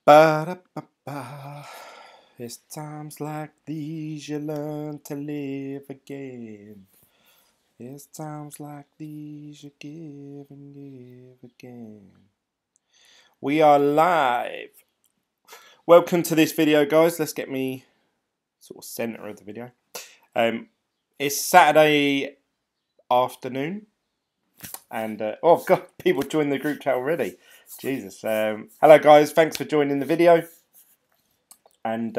Ba-da-ba-ba. It's times like these you learn to live again. It's times like these you give and give again. We are live. Welcome to this video, guys. Let's get me sort of center of the video. It's Saturday afternoon, and oh, I've got people joining the group chat already. Jesus. Hello, guys. Thanks for joining the video. And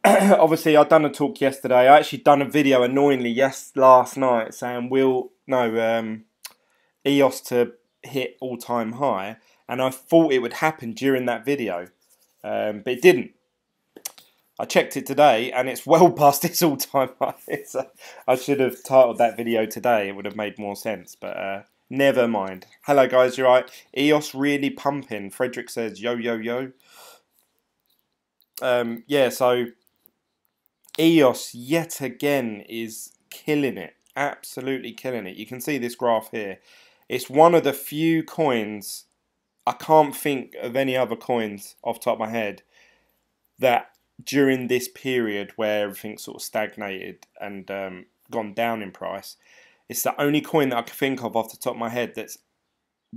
obviously, I've done a talk yesterday. I actually done a video annoyingly last night saying EOS to hit all-time high, and I thought it would happen during that video, but it didn't. I checked it today, and it's well past its all-time high. I should have titled that video today. It would have made more sense, but never mind. Hello, guys. You right? EOS really pumping. Frederick says, yo, yo, yo. Yeah, so EOS yet again is killing it, absolutely killing it. You can see this graph here. It's one of the few coins, I can't think of any other coins off the top of my head, that during this period where everything sort of stagnated and gone down in price, it's the only coin that I can think of off the top of my head that's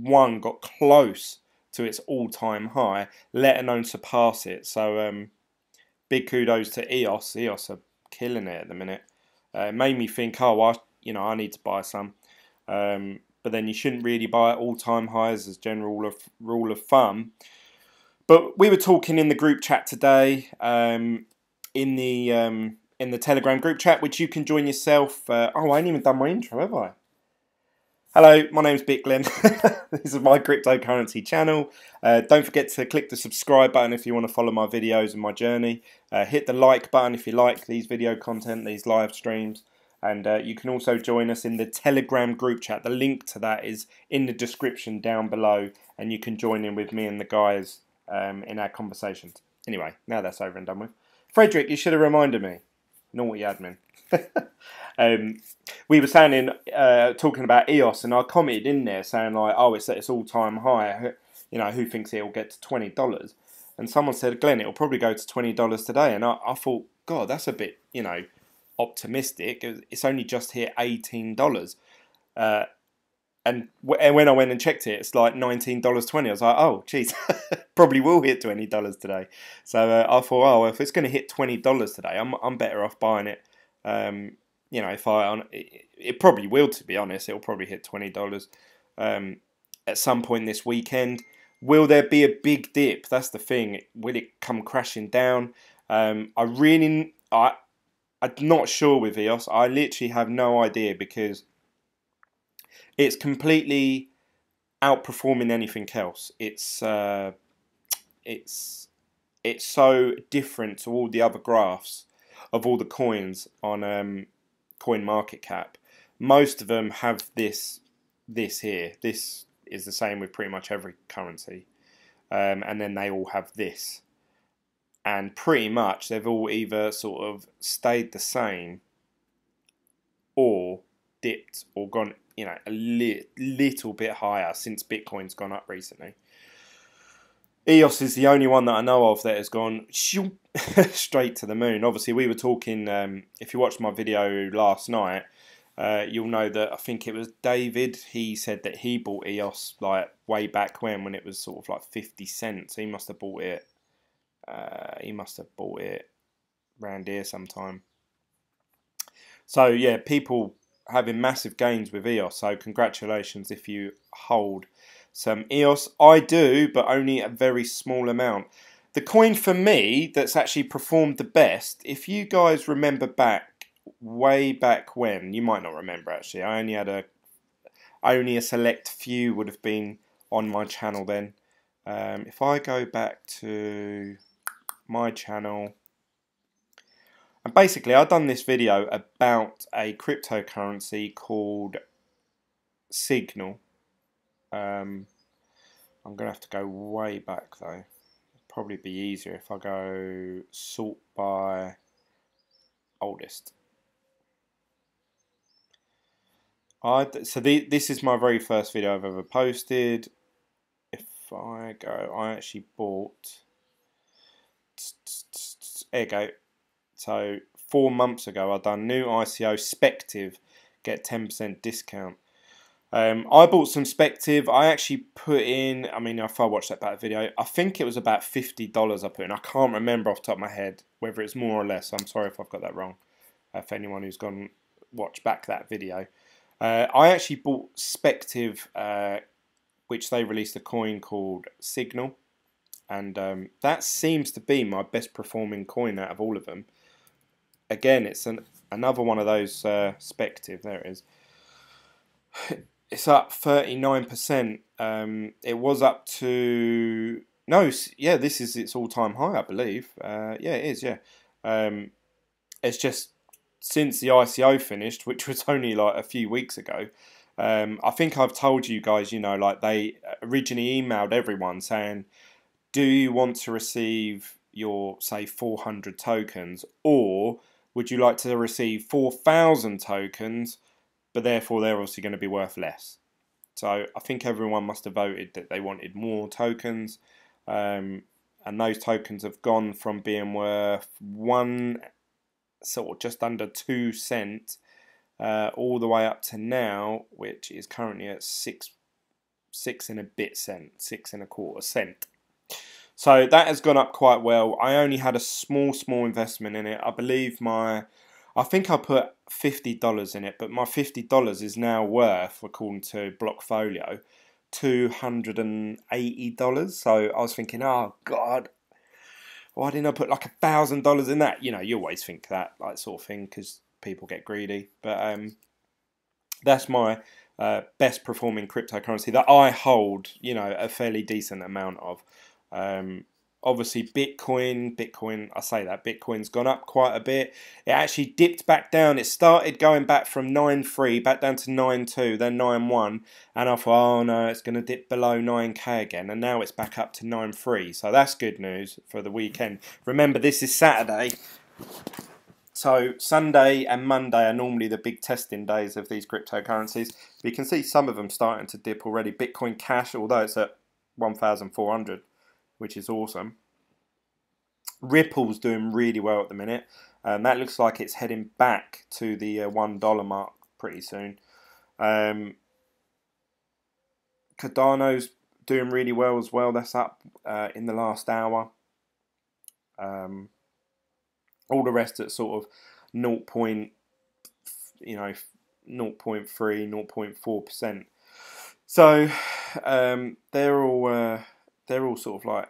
got close to its all-time high, let alone surpass it. So big kudos to EOS. EOS are killing it at the minute. It made me think, oh, I need to buy some. But then you shouldn't really buy at all-time highs as general rule of thumb. But we were talking in the group chat today, in the Telegram group chat, which you can join yourself. Oh, I ain't even done my intro, have I? Hello, my name's Glen. This is my cryptocurrency channel. Don't forget to click the subscribe button if you want to follow my videos and my journey. Hit the like button if you like these video content, these live streams. And you can also join us in the Telegram group chat. The link to that is in the description down below. And you can join in with me and the guys in our conversations. Anyway, now that's over and done with. Frederick, you should have reminded me. Naughty admin. We were saying talking about EOS, and I commented in there saying like, oh, it's at its all-time high. You know, who thinks it'll get to $20? And someone said, Glenn, it'll probably go to $20 today. And I thought, God, that's a bit, optimistic. It's only just hit $18. And when I went and checked it, it's like $19.20. I was like, oh, geez, probably will hit $20 today. So I thought, oh, well, if it's going to hit $20 today, I'm better off buying it. It probably will, to be honest. It'll probably hit $20 at some point this weekend. Will there be a big dip? That's the thing. Will it come crashing down? I'm not sure with EOS. I literally have no idea because it's completely outperforming anything else. It's so different to all the other graphs of all the coins on CoinMarketCap. Most of them have this here. This is the same with pretty much every currency, and then they all have this. And pretty much they've all either sort of stayed the same or dipped or gone, a little bit higher since Bitcoin's gone up recently. EOS is the only one that I know of that has gone straight to the moon. Obviously, we were talking, if you watched my video last night, you'll know that I think it was David. He said that he bought EOS like way back when it was sort of like 50 cents. He must have bought it. Around here sometime. So yeah, people having massive gains with EOS. So congratulations if you hold some EOS. I do, but only a very small amount. The coin for me that's actually performed the best, if you guys remember way back when, you might not remember actually. Only a select few would have been on my channel then. If I go back to my channel, and basically I've done this video about a cryptocurrency called Signal. I'm going to have to go way back though. It'd probably be easier if I go sort by oldest. This is my very first video I've ever posted. If I go, I actually bought There you go. So 4 months ago, I done new ICO Spective, get 10% discount. I bought some Spective. I actually put in, I mean, if I watched that back video, I think it was about $50 I put in. I can't remember off the top of my head whether it's more or less. I'm sorry if I've got that wrong. For anyone who's gone watch back that video. I actually bought Spective, which they released a coin called Signal. And that seems to be my best performing coin out of all of them. Again, it's another one of those Spective. There it is. It's up 39%. It was up to yeah. This is its all-time high, I believe. Yeah, it is. Yeah. It's just since the ICO finished, which was only like a few weeks ago. I think I've told you guys, you know, like they originally emailed everyone saying, do you want to receive your, say, 400 tokens, or would you like to receive 4,000 tokens, but therefore they're obviously going to be worth less? So I think everyone must have voted that they wanted more tokens, and those tokens have gone from being worth just under 2 cents all the way up to now, which is currently at 6 and a bit cent, 6 and a quarter cent. So that has gone up quite well. I only had a small investment in it. I believe I think I put $50 in it, but my $50 is now worth, according to Blockfolio, $280. So I was thinking, oh God, why didn't I put like $1,000 in that? You know, you always think that, like, sort of thing, because people get greedy. But that's my best performing cryptocurrency that I hold, you know, a fairly decent amount of. Obviously Bitcoin, I say that, Bitcoin's gone up quite a bit. It actually dipped back down. It started going back from 9.3 back down to 9.2, then 9.1, and I thought, oh no, it's going to dip below 9k again, and now it's back up to 9.3, so that's good news for the weekend. Remember, this is Saturday, so Sunday and Monday are normally the big testing days of these cryptocurrencies. But you can see some of them starting to dip already. Bitcoin Cash, although it's at 1,400, which is awesome. Ripple's doing really well at the minute, and that looks like it's heading back to the $1 mark pretty soon. Cardano's doing really well as well. That's up in the last hour. All the rest at sort of 0.3, 0.4%. So they're all sort of like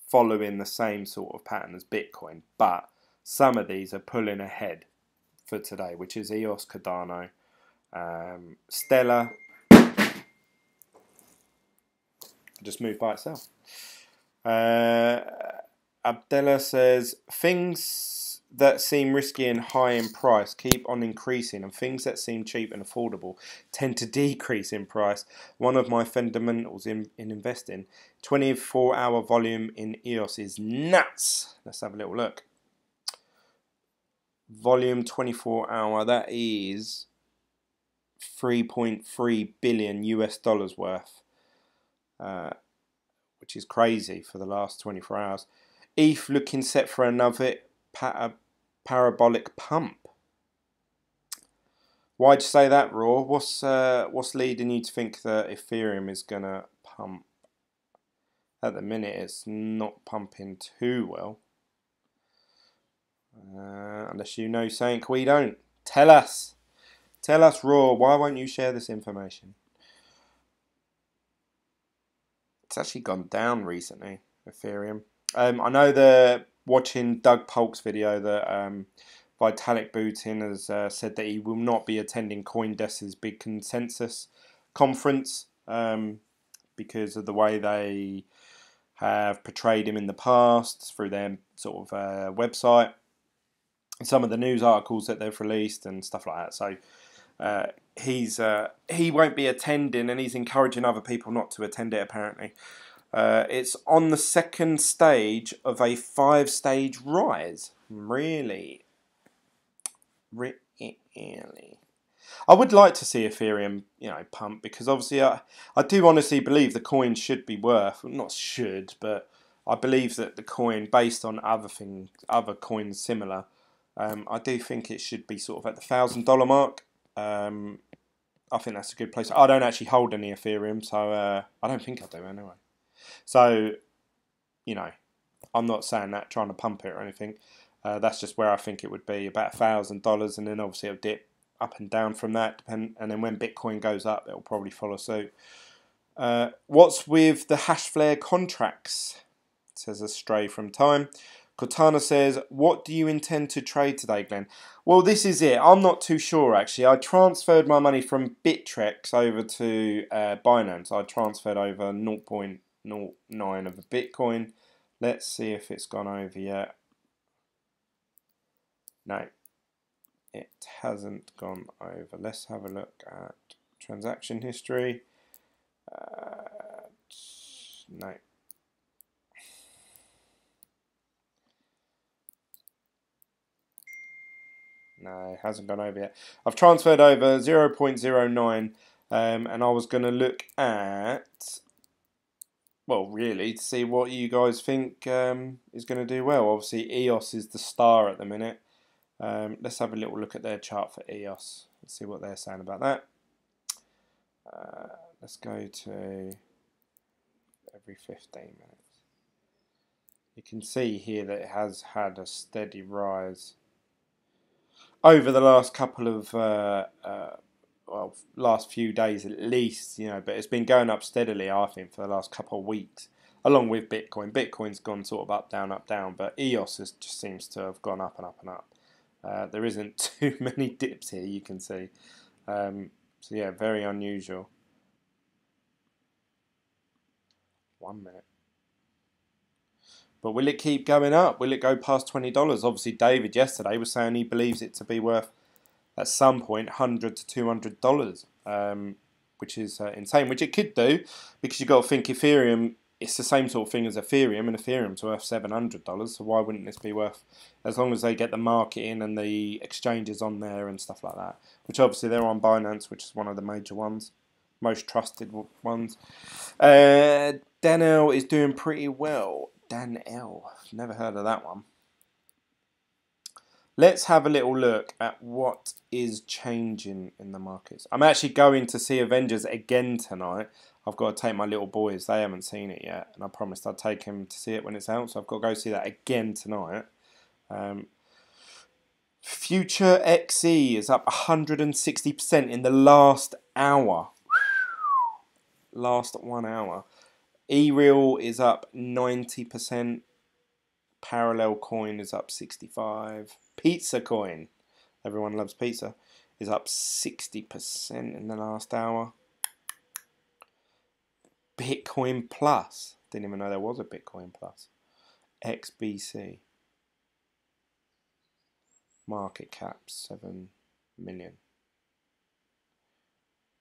following the same sort of pattern as Bitcoin, but some of these are pulling ahead for today, which is EOS, Cardano, Stellar. Just moved by itself. Abdella says, things that seem risky and high in price keep on increasing, and things that seem cheap and affordable tend to decrease in price. One of my fundamentals in investing, 24-hour volume in EOS is nuts. Let's have a little look. Volume 24-hour, that is 3.3 billion US dollars worth, which is crazy for the last 24 hours. ETH looking set for another parabolic pump. Why'd you say that, Raw? What's leading you to think that Ethereum is gonna pump? At the minute, it's not pumping too well. Unless you know something we don't. Tell us, Raw. Why won't you share this information? It's actually gone down recently, Ethereum. I know they're watching Doug Polk's video that Vitalik Buterin has said that he will not be attending CoinDesk's big consensus conference because of the way they have portrayed him in the past through their sort of website, and some of the news articles that they've released and stuff like that. So he won't be attending, and he's encouraging other people not to attend it, apparently. It's on the second stage of a 5-stage rise. Really? I would like to see Ethereum, pump, because obviously I do honestly believe the coin should be worth, not should, but I believe that the coin, based on other coins similar, I do think it should be sort of at the $1,000 mark. I think that's a good place. I don't actually hold any Ethereum, so I don't think I do anyway. So, you know, I'm not saying that trying to pump it or anything. That's just where I think it would be, about $1,000, and then obviously it'll dip up and down from that, and then when Bitcoin goes up, it'll probably follow suit. What's with the hash flare contracts? Says Astray from Time. Cortana says, what do you intend to trade today, Glenn? Well, this is it. I'm not too sure, actually. I transferred my money from Bittrex over to Binance. I transferred over 0.09 of a Bitcoin. Let's see if it's gone over yet. No, it hasn't gone over. Let's have a look at transaction history. No. No, it hasn't gone over yet. I've transferred over 0.09, and I was going to look at, well, really, to see what you guys think is going to do well. Obviously, EOS is the star at the minute. Let's have a little look at their chart for EOS and see what they're saying about that. Let's go to every 15 minutes. You can see here that it has had a steady rise over the last couple of, well, last few days at least, you know, but it's been going up steadily, I think, for the last couple of weeks, along with Bitcoin. Bitcoin's gone sort of up, down, but EOS just seems to have gone up and up and up. There isn't too many dips here, you can see. So yeah, very unusual. 1 minute. But will it keep going up? Will it go past $20? Obviously, David yesterday was saying he believes it to be worth, at some point, $100 to $200, which is insane, which it could do, because you've got to think Ethereum, it's the same sort of thing as Ethereum, and Ethereum's worth $700, so why wouldn't this be worth, as long as they get the market in and the exchanges on there and stuff like that, which obviously they're on Binance, which is one of the major ones, most trusted ones. Daniel is doing pretty well. Daniel, never heard of that one. Let's have a little look at what is changing in the markets. I'm actually going to see Avengers again tonight. I've got to take my little boys. They haven't seen it yet, and I promised I'd take them to see it when it's out, so I've got to go see that again tonight. Future XE is up 160% in the last hour. Last 1 hour. E-Real is up 90%. Parallel Coin is up 65%. Pizza Coin, everyone loves pizza, is up 60% in the last hour. Bitcoin Plus, didn't even know there was a Bitcoin Plus. XBC, market cap 7 million.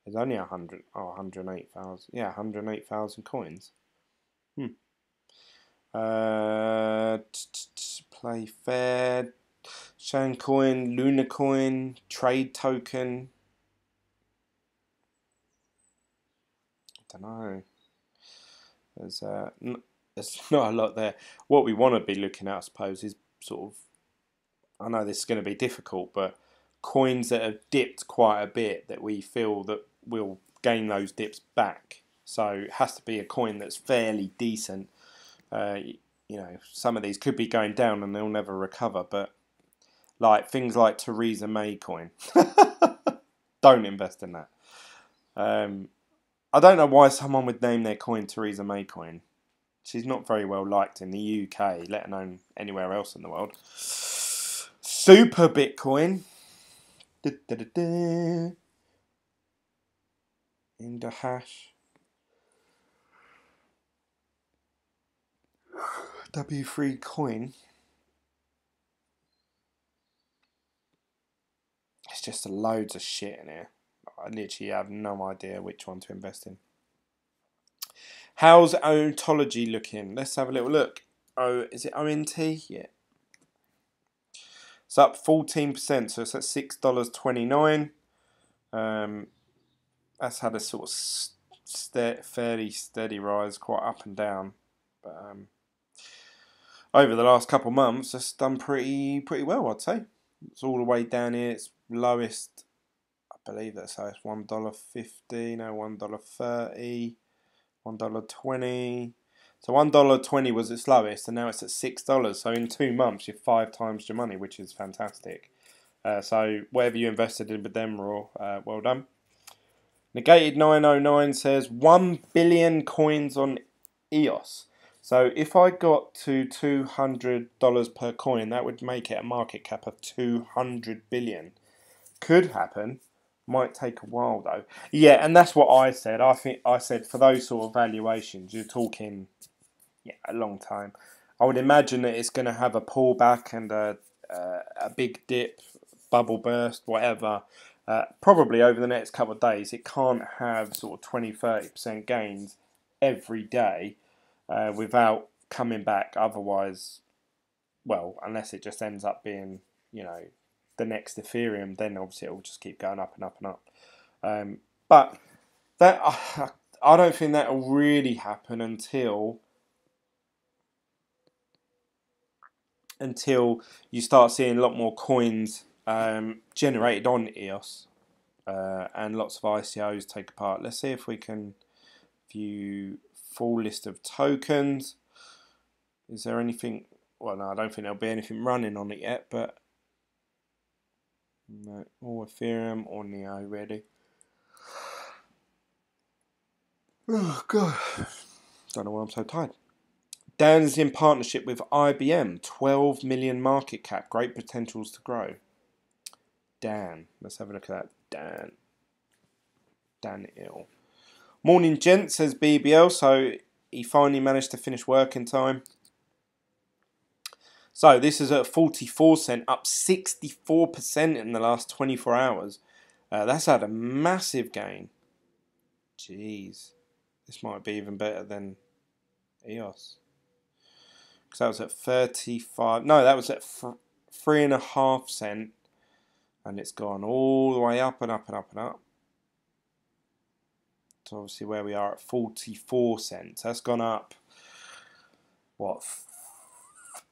There's only 108,000. Yeah, 108,000 coins. Play Fair, Shancoin, Lunacoin, Trade Token. I don't know. There's not a lot there. What we want to be looking at, I suppose, is sort of, I know this is going to be difficult, but coins that have dipped quite a bit that we feel that will gain those dips back. So it has to be a coin that's fairly decent. You know, some of these could be going down and they'll never recover, but like things like Theresa May coin, don't invest in that. I don't know why someone would name their coin Theresa May coin. She's not very well liked in the UK, let alone anywhere else in the world. Super Bitcoin. In the hash. W3 coin. It's just loads of shit in here. I literally have no idea which one to invest in. How's Ontology looking? Let's have a little look. Oh, is it ONT? Yeah. It's up 14%, so it's at $6.29. That's had a sort of fairly steady rise, quite up and down. But over the last couple of months, it's done pretty well, I'd say. It's all the way down here. It's lowest, I believe that's how it's $1.50, no, $1.30, $1.20. So $1.20 was its lowest, and now it's at $6. So in 2 months, you're 5 times your money, which is fantastic. So whatever you invested in with them, Raw, well done. Negated 909 says 1 billion coins on EOS. So if I got to $200 per coin, that would make it a market cap of 200 billion. Could happen. Might take a while though. Yeah, and that's what I said. I said for those sort of valuations, you're talking a long time. I would imagine that it's going to have a pullback and a big dip, bubble burst, whatever. Probably over the next couple of days. It can't have sort of 20-30% gains every day without coming back. Otherwise, well, unless it just ends up being, the next Ethereum, then obviously it will just keep going up and up and up. But that I don't think that will really happen until you start seeing a lot more coins generated on EOS and lots of ICOs take part. Let's see if we can view full list of tokens. Is there anything? Well, no, I don't think there'll be anything running on it yet, but no, all Ethereum or Neo ready. Oh God, don't know why I'm so tired. Dan is in partnership with IBM, 12 million market cap, great potentials to grow. Dan, let's have a look at that. Dan Ill. Morning, gent, says BBL. So he finally managed to finish work in time. So this is at 44 cent, up 64% in the last 24 hours. That's had a massive gain. Jeez, this might be even better than EOS. Because that was at 35. No, that was at 3.5 cent, and it's gone all the way up and up and up and up. So obviously where we are at 44 cents, that's gone up. What?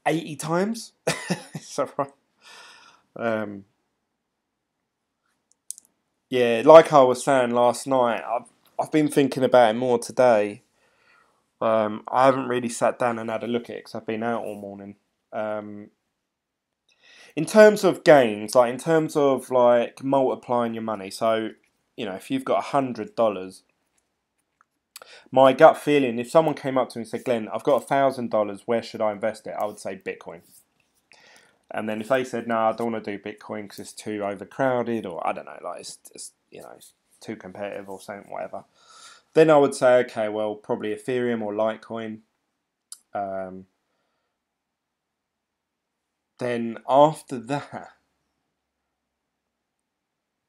80 times? Is that right? Yeah, like I was saying last night, I've been thinking about it more today. I haven't really sat down and had a look at it because I've been out all morning. In terms of gains, like in terms of like multiplying your money, so if you've got $100, my gut feeling, if someone came up to me and said, Glenn, I've got $1,000, where should I invest it? I would say Bitcoin. And then if they said, no, I don't want to do Bitcoin because it's too overcrowded, or I don't know, like it's it's too competitive or something, whatever. Then I would say, okay, well, probably Ethereum or Litecoin. Then after that,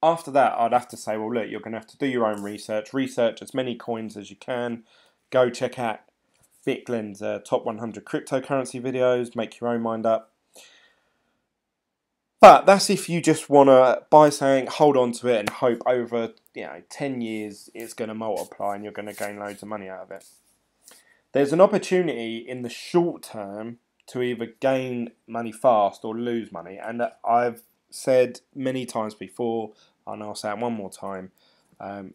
I'd have to say, well, look, you're going to have to do your own research. Research as many coins as you can. Go check out BitGlen's top 100 cryptocurrency videos. Make your own mind up. But that's if you just want to buy something, hold on to it, and hope over 10 years it's going to multiply and you're going to gain loads of money out of it. There's an opportunity in the short term to either gain money fast or lose money, and I've said many times before, and I'll say it one more time.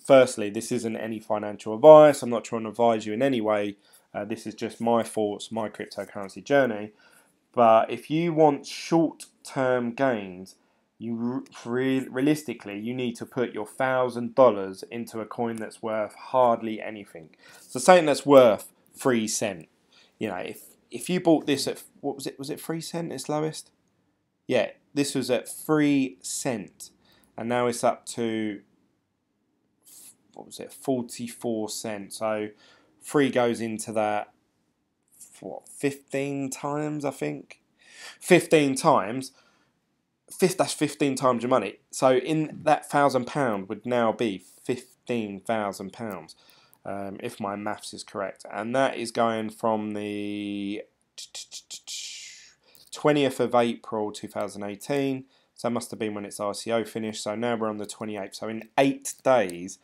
Firstly, this isn't any financial advice. I'm not trying to advise you in any way. This is just my thoughts, my cryptocurrency journey. But if you want short-term gains, you realistically you need to put your $1,000 into a coin that's worth hardly anything. So something that's worth 3 cents. If you bought this at, what was it? Was it 3 cents its lowest? Yeah, this was at 3 cents, and now it's up to, what was it, 44 cents. So 3 goes into that. What, 15 times, I think? 15 times. That's 15 times your money. So in that £1,000 would now be £15,000, if my maths is correct. And that is going from the 20th of April 2018. So that must have been when its ICO finished. So now we're on the 28th. So in 8 days,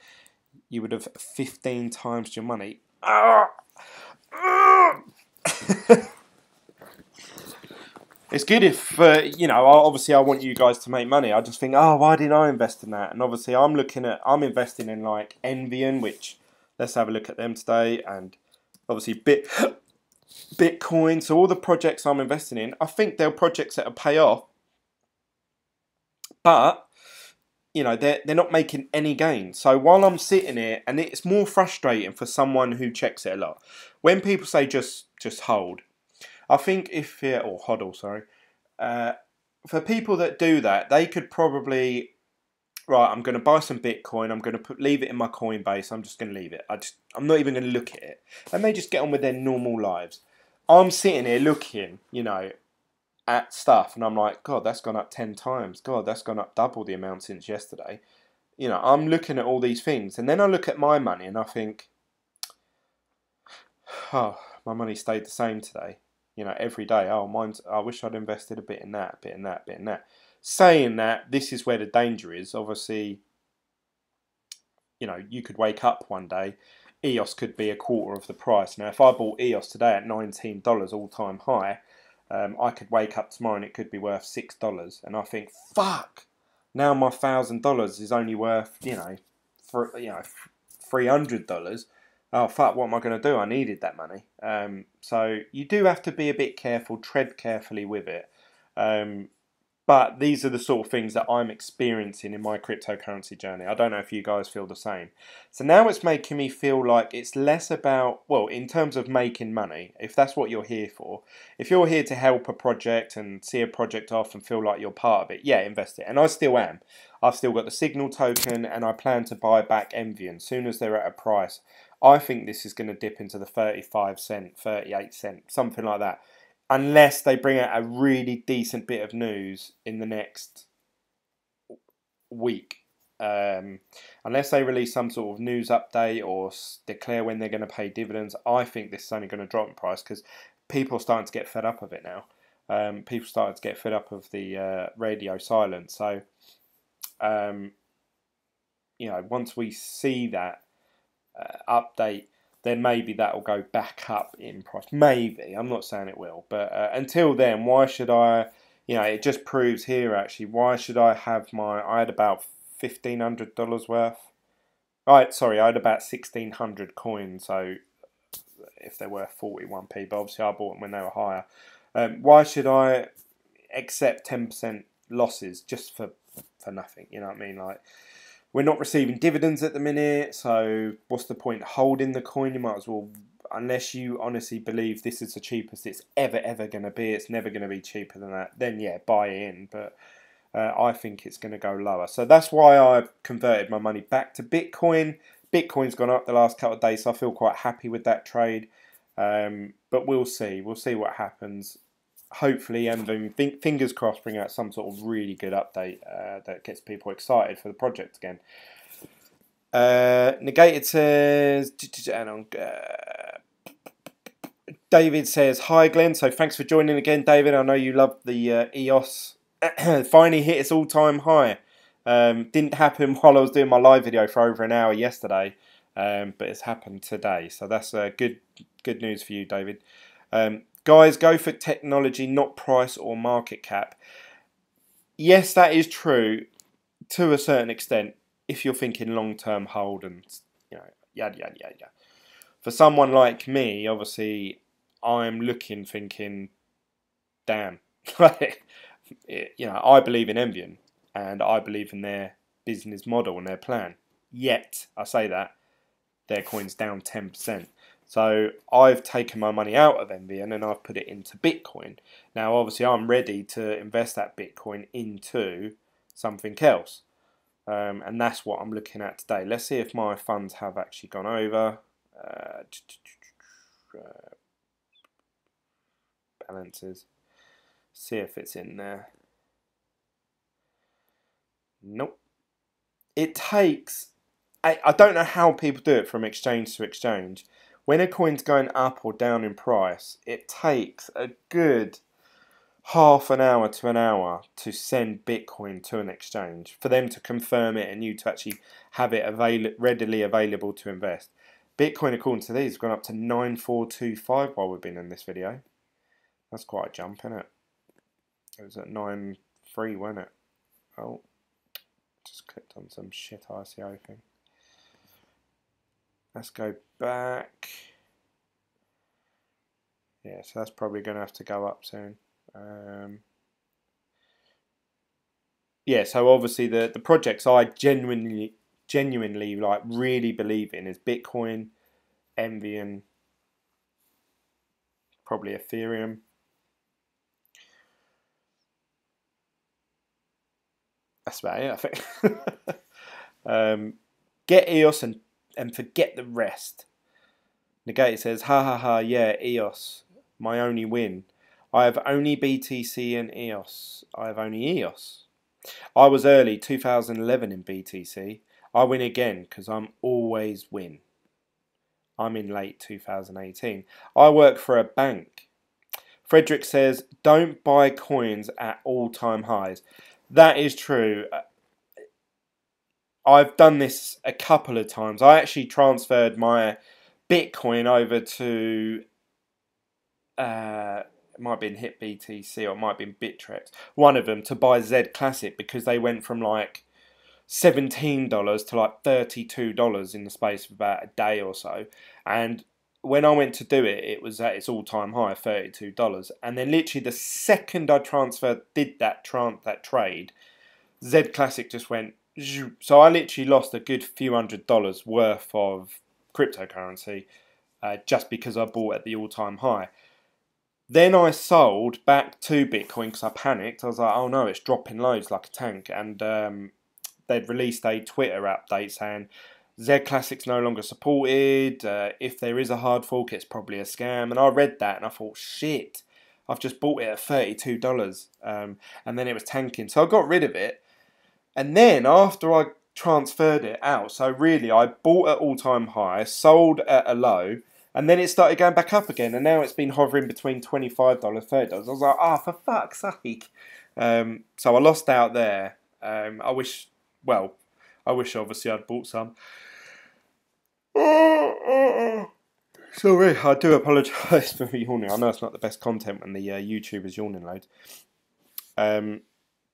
you would have 15 times your money. it's good if, you know, obviously I want you guys to make money. I just think, oh, why didn't I invest in that? And obviously I'm investing in like Envian, which, let's have a look at them today. And obviously Bitcoin. So all the projects I'm investing in, I think they're projects that will pay off. But, you know, they're not making any gain. So while I'm sitting here, and it's more frustrating for someone who checks it a lot. When people say just hold, I think if, or hodl, sorry. For people that do that, they could probably, right, I'm going to buy some Bitcoin, I'm going to leave it in my coinbase, I'm just going to leave it. I'm not even going to look at it. And they just get on with their normal lives. I'm sitting here looking, you know, at stuff, and I'm like, God, that's gone up 10 times. God, that's gone up double the amount since yesterday. You know, I'm looking at all these things, and then I look at my money and I think, oh, my money stayed the same today. You know, every day, oh, I wish I'd invested a bit in that, bit in that, bit in that. Saying that, this is where the danger is. Obviously, you know, you could wake up one day, EOS could be a quarter of the price. Now, if I bought EOS today at $19 all-time high, I could wake up tomorrow and it could be worth $6, and I think, fuck, now my $1,000 is only worth, you know, $300. Oh fuck, what am I going to do? I needed that money. So you do have to be a bit careful, tread carefully with it. But these are the sort of things that I'm experiencing in my cryptocurrency journey. I don't know if you guys feel the same. So now it's making me feel like it's less about, well, in terms of making money, if that's what you're here for. If you're here to help a project and see a project off and feel like you're part of it, yeah, invest it. And I still am. I've still got the Signal token, and I plan to buy back Envian as soon as they're at a price. I think this is going to dip into the 35 cent, 38 cent, something like that. Unless they bring out a really decent bit of news in the next week. Unless they release some sort of news update or declare when they're going to pay dividends, I think this is only going to drop in price because people are starting to get fed up of it now. People started to get fed up of the radio silence. So, you know, once we see that update, then maybe that will go back up in price. Maybe. I'm not saying it will. But until then, why should I, you know, it just proves here actually, why should I have I had about $1,500 worth. Right, sorry, I had about 1,600 coins. So if they're worth 41p, but obviously I bought them when they were higher. Why should I accept 10% losses just for nothing? You know what I mean? Like, we're not receiving dividends at the minute, so what's the point holding the coin? You might as well, unless you honestly believe this is the cheapest it's ever going to be, it's never going to be cheaper than that, then yeah, buy in. But I think it's going to go lower. So that's why I've converted my money back to Bitcoin. Bitcoin's gone up the last couple of days, so I feel quite happy with that trade. But we'll see. We'll see what happens. Hopefully, and fingers crossed, bring out some sort of really good update that gets people excited for the project again. Negated says, David says, hi Glenn, so thanks for joining again, David. I know you love the EOS. Finally hit its all-time high. Didn't happen while I was doing my live video for over an hour yesterday, but it's happened today. So that's good news for you, David. Guys, go for technology, not price or market cap. Yes, that is true to a certain extent if you're thinking long-term hold and, you know, yada, yada, yada, yada. For someone like me, obviously, I'm looking, thinking, damn. You know, I believe in Envian and I believe in their business model and their plan. Yet, I say that, their coin's down 10%. So I've taken my money out of Envian and I've put it into Bitcoin. Now, obviously, I'm ready to invest that Bitcoin into something else. And that's what I'm looking at today. Let's see if my funds have actually gone over. Balances. See if it's in there. Nope. It takes... I don't know how people do it from exchange to exchange. When a coin's going up or down in price, it takes a good half an hour to an hour to send Bitcoin to an exchange for them to confirm it and you to actually have it readily available to invest. Bitcoin, according to these, has gone up to 9425 while we've been in this video. That's quite a jump, isn't it? It was at 9.3, wasn't it? Oh, just clicked on some shit ICO thing. Let's go back. Yeah, so that's probably going to have to go up soon. Yeah, so obviously the projects I genuinely like really believe in is Bitcoin, Envy, and probably Ethereum. That's about it, I think. Get EOS and forget the rest. Negated says, ha ha ha, yeah, EOS, my only win. I have only BTC and EOS. I have only EOS. I was early 2011 in BTC. I win again because I'm always win. I'm in late 2018. I work for a bank. Frederick says, don't buy coins at all-time highs. That is true. I've done this a couple of times. I actually transferred my Bitcoin over to, it might have been HIT BTC or it might have been Bittrex, one of them, to buy Z Classic because they went from like $17 to like $32 in the space of about a day or so. And when I went to do it, it was at its all-time high, $32. And then literally the second I did that trade, Z Classic just went. So I literally lost a good few $100 worth of cryptocurrency just because I bought at the all-time high. Then I sold back to Bitcoin because I panicked. I was like, oh no, it's dropping loads like a tank. And they'd released a Twitter update saying Z Classic's no longer supported. If there is a hard fork, it's probably a scam. And I read that and I thought, shit, I've just bought it at $32. And then it was tanking. So I got rid of it. And then after I transferred it out, so really I bought at all-time high, sold at a low, and then it started going back up again. And now it's been hovering between $25, $30. I was like, for fuck's sake. So I lost out there. I wish obviously I'd bought some. Sorry, I do apologise for yawning. I know it's not the best content when the YouTuber's yawning loads.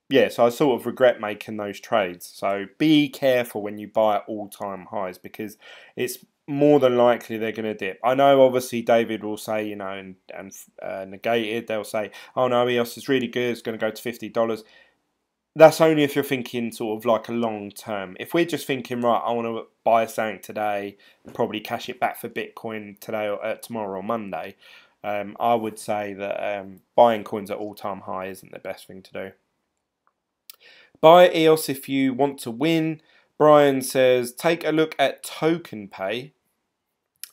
Yeah, so I sort of regret making those trades. So be careful when you buy at all-time highs because it's more than likely they're going to dip. I know obviously David will say, and Negated, they'll say, oh no, EOS is really good, it's going to go to $50. That's only if you're thinking sort of like a long term. If we're just thinking, right, I want to buy something today, probably cash it back for Bitcoin today or tomorrow or Monday, I would say that buying coins at all-time high isn't the best thing to do. Buy EOS if you want to win. Brian says, take a look at Token Pay.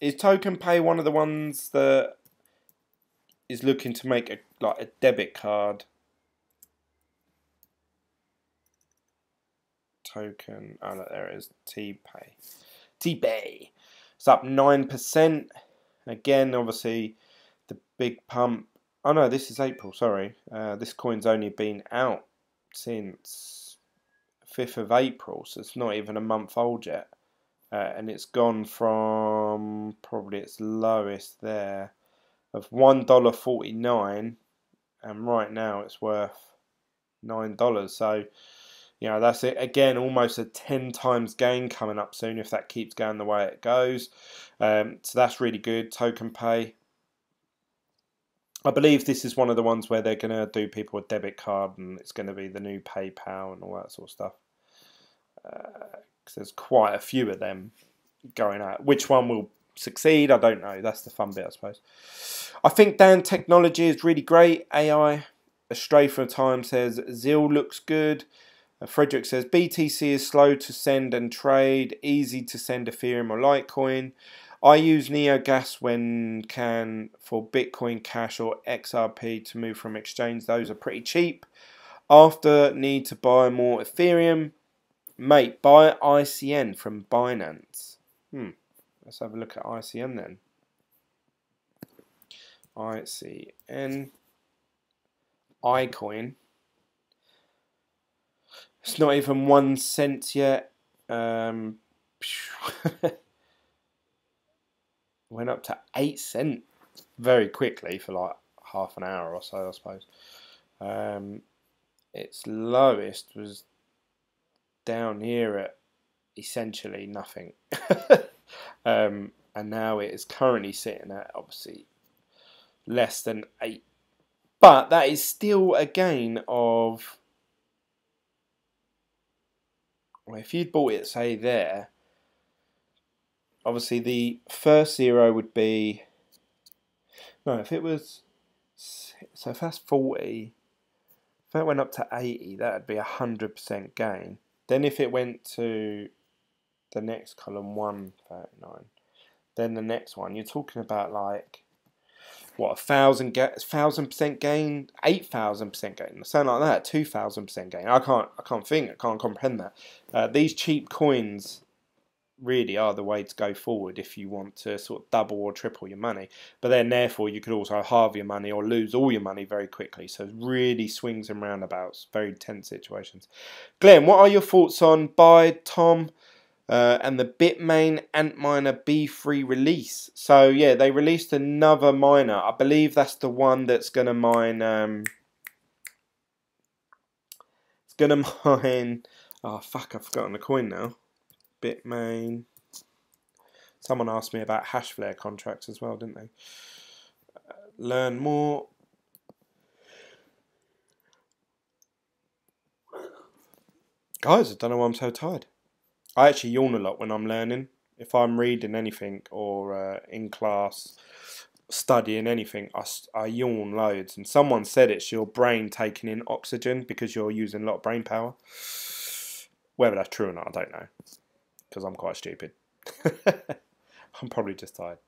Is Token Pay one of the ones that is looking to make a debit card? Token, oh look, there it is, T-Pay. T-Pay. It's up 9%. Again, obviously, the big pump. Oh no, this is April, sorry. This coin's only been out since 5th of April, so it's not even a month old yet. And it's gone from probably its lowest there of $1.49, and right now it's worth $9. So, that's it. Again, almost a 10 times gain coming up soon if that keeps going the way it goes. So that's really good. Token Pay. I believe this is one of the ones where they're going to do people a debit card and it's going to be the new PayPal and all that sort of stuff. Because there's quite a few of them going out. Which one will succeed? I don't know. That's the fun bit, I suppose. I think Dan Technology is really great. AI. Astray for a Time says ZIL looks good. Frederick says BTC is slow to send and trade, easy to send Ethereum or Litecoin. I use NeoGas when can for Bitcoin Cash or XRP to move from exchange. Those are pretty cheap. After, need to buy more Ethereum. Mate, buy ICN from Binance. Let's have a look at ICN then. ICN. iCoin. It's not even 1 cent yet. Went up to 8 cents very quickly for like half an hour or so, I suppose. Its lowest was down here at essentially nothing. And now it is currently sitting at obviously less than 8. But that is still a gain of, well, if you'd bought it, say, there, obviously the first zero would be, no, if it was, so if that's 40, if that went up to 80, that would be 100% gain. Then if it went to the next column, 139, then the next one, you're talking about like, what, 1,000% gain, 8,000% gain, something like that, 2,000% gain. I can't comprehend that. These cheap coins really are the way to go forward if you want to sort of double or triple your money. But then therefore you could also halve your money or lose all your money very quickly. So it really swings and roundabouts, very tense situations. Glenn, what are your thoughts on Buy, Tom, and the Bitmain Antminer B3 release? So yeah, they released another miner. I believe that's the one that's going to mine, oh fuck, I've forgotten the coin now. Bitmain. Someone asked me about Hashflare contracts as well, didn't they? Learn more. Guys, I don't know why I'm so tired. I actually yawn a lot when I'm learning. If I'm reading anything or in class studying anything, I yawn loads. And someone said it's your brain taking in oxygen because you're using a lot of brain power. Whether that's true or not, I don't know. Because I'm quite stupid. I'm probably just tired.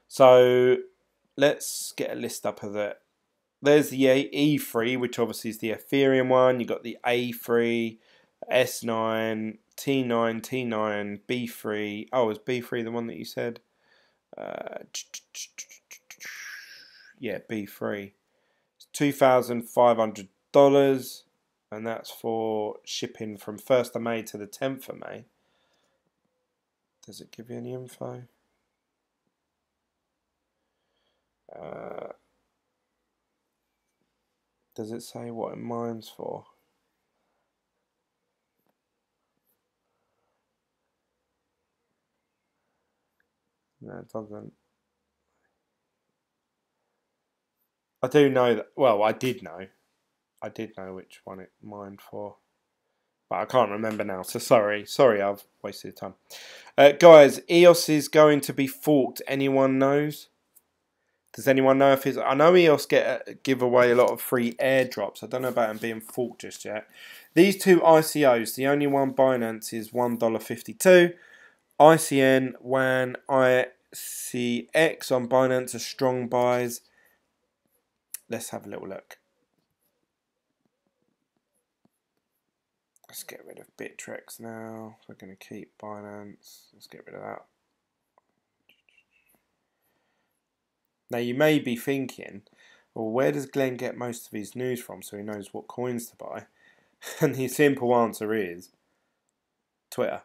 So let's get a list up of it. There's the E3, which obviously is the Ethereum one. You've got the A3, S9, T9, T9, B3. Oh, is B3 the one that you said? Yeah, B3. It's $2,500, and that's for shipping from 1st of May to the 10th of May. Does it give you any info? Does it say what it mines for? No, it doesn't. I do know that, well, I did know which one it mined for, but I can't remember now, so sorry I've wasted time. Guys, EOS is going to be forked. Anyone knows? Does anyone know if it's... I know EOS give away a lot of free airdrops. I don't know about them being forked just yet. These two ICOs, the only one Binance is $1.52. ICN, WAN, ICX on Binance are strong buys. Let's have a little look. Let's get rid of Bittrex now. We're going to keep Binance. Let's get rid of that. Now you may be thinking, well, where does Glenn get most of his news from so he knows what coins to buy? And the simple answer is Twitter.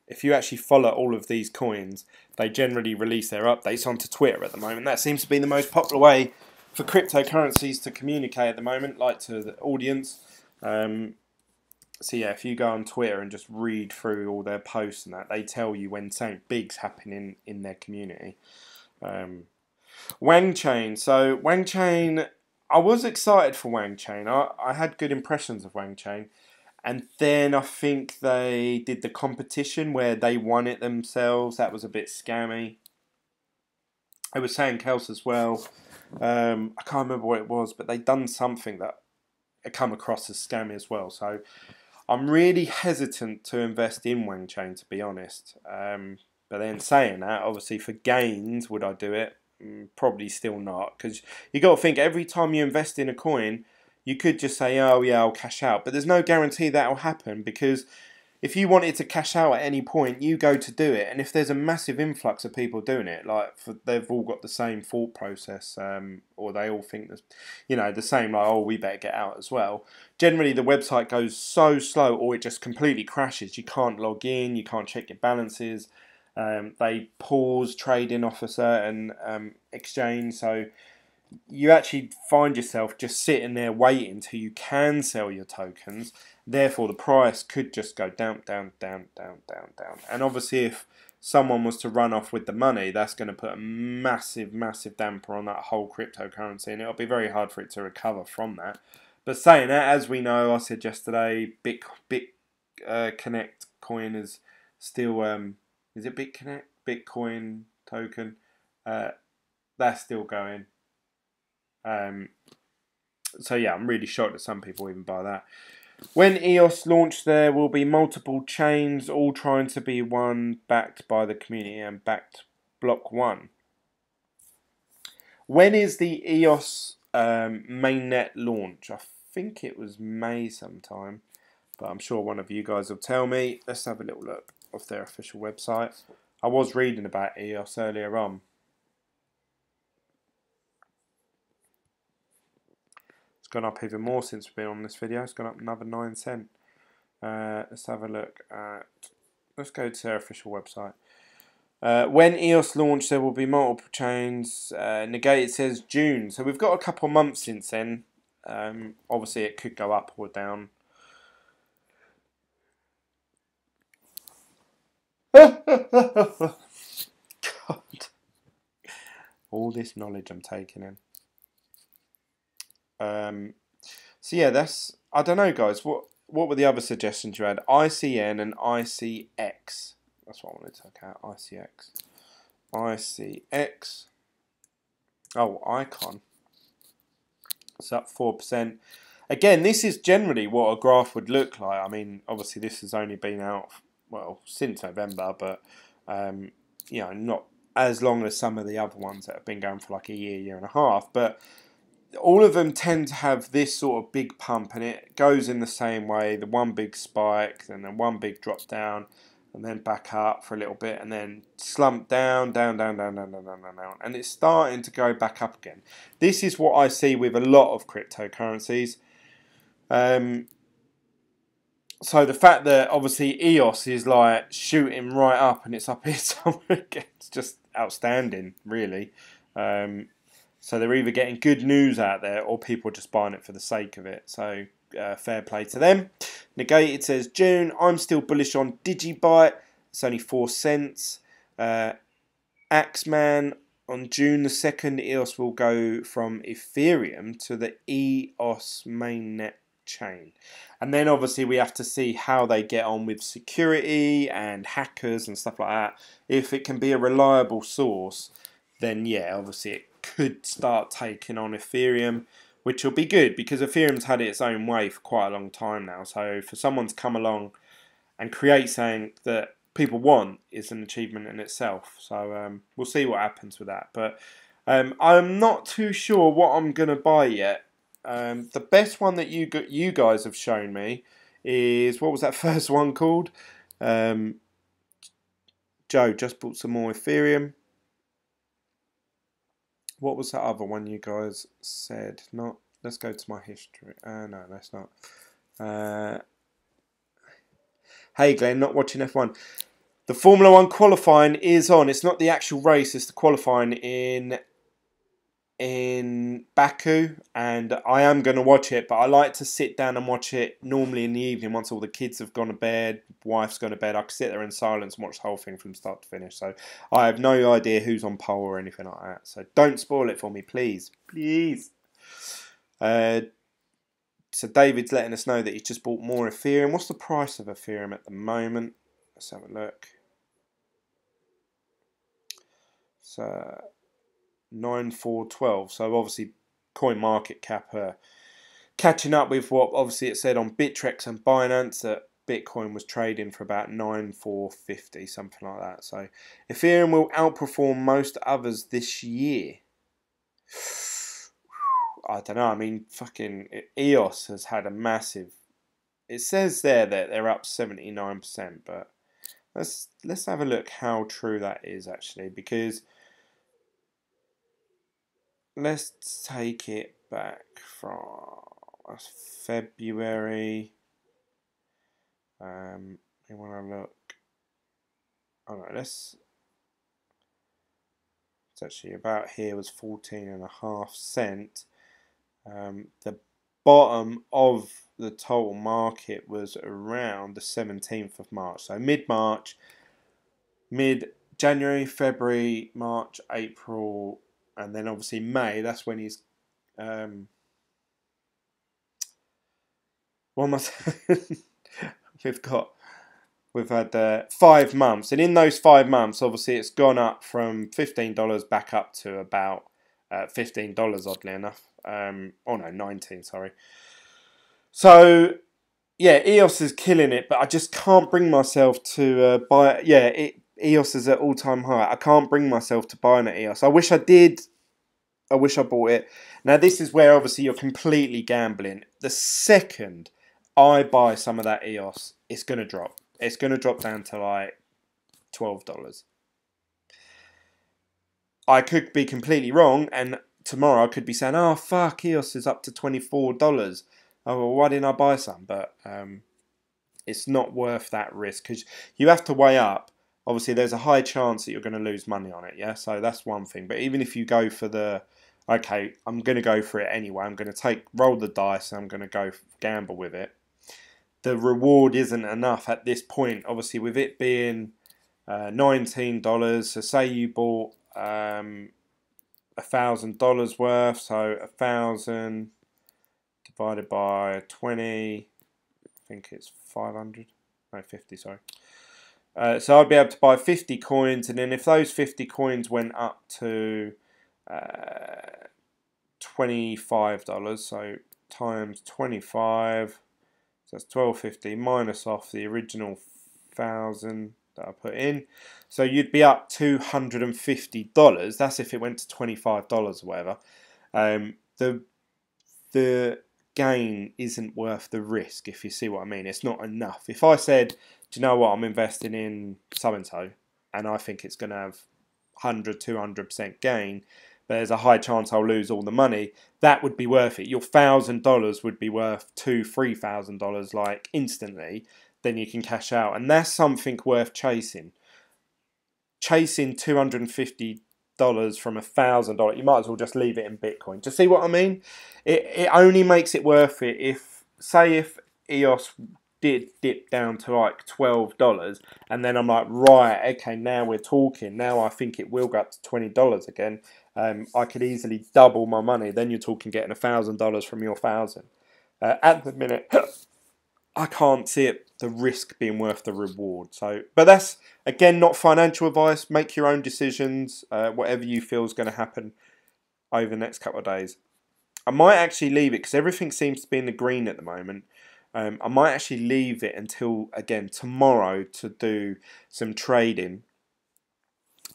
If you actually follow all of these coins, they generally release their updates onto Twitter at the moment. That seems to be the most popular way for cryptocurrencies to communicate at the moment, like to the audience. So yeah, if you go on Twitter and just read through all their posts and that, they tell you when something big's happening in their community. Wang Chain. So Wang Chain, I was excited for Wang Chain. I had good impressions of Wang Chain. And then I think they did the competition where they won it themselves. That was a bit scammy. I was saying Kels as well. I can't remember what it was, but they done something that come across as scammy as well. So I'm really hesitant to invest in Wang Chain, to be honest. But then saying that, obviously for gains, would I do it? Probably still not, because you got to think every time you invest in a coin, you could just say, oh yeah, I'll cash out, but there's no guarantee that will happen, because if you wanted to cash out at any point, you go to do it, and if there's a massive influx of people doing it, like they've all got the same thought process, or they all think the same, like, oh, we better get out as well. Generally, the website goes so slow, or it just completely crashes. You can't log in, you can't check your balances. They pause trading off a certain exchange, so you actually find yourself just sitting there waiting till you can sell your tokens. Therefore, the price could just go down, down, down, down, down, down. And obviously, if someone was to run off with the money, that's going to put a massive, massive damper on that whole cryptocurrency, and it'll be very hard for it to recover from that. But saying that, as we know, I said yesterday, Connect coin is still, is it BitConnect? Bitcoin token, that's still going. So yeah, I'm really shocked that some people even buy that. When EOS launched, there will be multiple chains, all trying to be one, backed by the community and backed block one. When is the EOS mainnet launch? I think it was May sometime, but I'm sure one of you guys will tell me. Let's have a little look of their official website. I was reading about EOS earlier on. It's gone up even more since we've been on this video. It's gone up another 9 cents. Let's have a look at, let's go to their official website. When EOS launched, there will be multiple chains. Negated says June, so we've got a couple of months since then. Obviously it could go up or down. God, all this knowledge I'm taking in. So yeah, that's, I don't know, guys. What were the other suggestions you had? ICN and ICX. That's what I wanted to look at. ICX. ICX. Oh, Icon. It's up 4%. Again, this is generally what a graph would look like. I mean, obviously this has only been out, well, since November, but you know, not as long as some of the other ones that have been going for like a year, year and a half. But all of them tend to have this sort of big pump, and it goes in the same way. The one big spike, then the one big drop down, and then back up for a little bit, and then slump down, down, down, down, down, down, down, down, down, and it's starting to go back up again. This is what I see with a lot of cryptocurrencies. So the fact that obviously EOS is like shooting right up and it's up here somewhere again, it's just outstanding, really. So they're either getting good news out there or people are just buying it for the sake of it. So fair play to them. Negated says June. I'm still bullish on Digibyte. It's only 4 cents. Axeman, on June the 2nd, EOS will go from Ethereum to the EOS mainnet chain. And then obviously we have to see how they get on with security and hackers and stuff like that. If it can be a reliable source, then yeah, obviously it could start taking on Ethereum, which will be good because Ethereum's had its own way for quite a long time now. So for someone to come along and create something that people want is an achievement in itself. So we'll see what happens with that. But I'm not too sure what I'm going to buy yet. The best one that you guys have shown me is, what was that first one called? Joe just bought some more Ethereum. What was that other one you guys said? Not. Let's go to my history. No, that's not. Hey Glenn, not watching F1. The Formula 1 qualifying is on. It's not the actual race, it's the qualifying in Baku, and I am going to watch it, but I like to sit down and watch it normally in the evening once all the kids have gone to bed, wife's gone to bed. I can sit there in silence and watch the whole thing from start to finish. So I have no idea who's on pole or anything like that. So don't spoil it for me, please. Please. So David's letting us know that he's just bought more Ethereum. What's the price of Ethereum at the moment? Let's have a look. So 9,412. So obviously coin market cap catching up with what obviously it said on Bittrex and Binance that Bitcoin was trading for about 9,450, something like that. So Ethereum will outperform most others this year. I don't know. I mean, fucking EOS has had a massive. It says there that they're up 79%, but let's have a look how true that is actually, because let's take it back from February. We want to look. Alright, let's actually about here was 14.5 cents. The bottom of the total market was around the 17th of March. So mid-March, mid-January, February, March, April, and then obviously May. That's when he's one we've had 5 months, and in those 5 months, obviously it's gone up from $15 back up to about $15, oddly enough. Oh no, 19, sorry. So yeah, EOS is killing it, but I just can't bring myself to buy it. Yeah, EOS is at all-time high. I can't bring myself to buying at EOS. I wish I did. I wish I bought it. Now this is where obviously you're completely gambling. The second I buy some of that EOS, it's going to drop. It's going to drop down to like $12. I could be completely wrong, and tomorrow I could be saying, oh fuck, EOS is up to $24. Oh well, why didn't I buy some? But it's not worth that risk, because you have to weigh up. Obviously there's a high chance that you're going to lose money on it, yeah? So that's one thing. But even if you go for the, okay, I'm going to go for it anyway, I'm going to roll the dice, and I'm going to go gamble with it. The reward isn't enough at this point. Obviously with it being $19, so say you bought $1,000 worth, so 1,000 divided by 20, I think it's 500, no 50, sorry. So I'd be able to buy 50 coins, and then if those 50 coins went up to $25, so times 25, so that's $12.50 minus off the original 1,000 that I put in. So you'd be up $250. That's if it went to $25 or whatever. The gain isn't worth the risk, if you see what I mean. It's not enough. If I said, do you know what, I'm investing in so-and-so, and I think it's going to have 100, 200% gain, but there's a high chance I'll lose all the money, that would be worth it. Your $1,000 would be worth $2,000, $3,000 like instantly. Then you can cash out, and that's something worth chasing. Chasing $250 from $1,000, you might as well just leave it in Bitcoin. Do you see what I mean? It only makes it worth it if, say, if EOS did dip down to like $12, and then I'm like, right, okay, now we're talking. Now I think it will go up to $20 again. I could easily double my money. Then you're talking getting $1,000 from your 1,000. At the minute, I can't see it, the risk being worth the reward. So, but that's, again, not financial advice. Make your own decisions, whatever you feel is going to happen over the next couple of days. I might actually leave it, because everything seems to be in the green at the moment. I might actually leave it until, again, tomorrow to do some trading,